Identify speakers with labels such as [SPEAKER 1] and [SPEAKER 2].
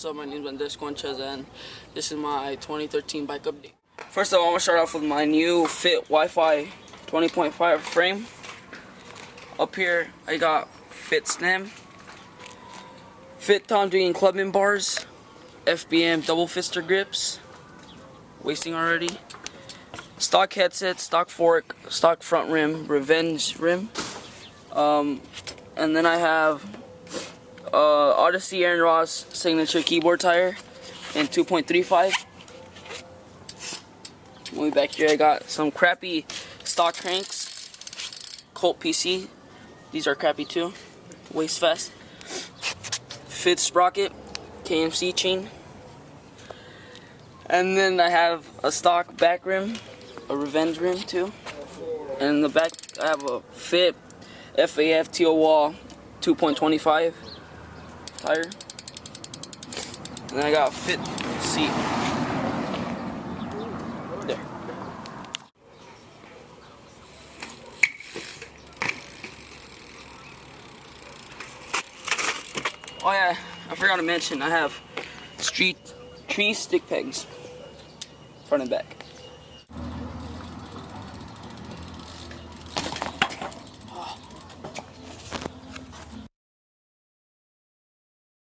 [SPEAKER 1] What's up, my name is Conchas and this is my 2013 bike update. First of all, I'm going to start off with my new Fit Wi-Fi 20.5 frame. Up here I got Fit Stem, Fit Tom Doing clubbing bars, FBM double fister grips, wasting already, stock headset, stock fork, stock front rim, revenge rim, and then I have Odyssey Aaron Ross signature keyboard tire in 2.35. Moving back here, I got some crappy stock cranks, Colt PC. These are crappy too, waste fast. Fit sprocket, KMC chain. And then I have a stock back rim, a revenge rim too. And in the back I have a Fit FAF Teal Wall 2.25 tire. And then I got a Fit seat. There. Oh yeah, I forgot to mention I have tree stick pegs, front and back.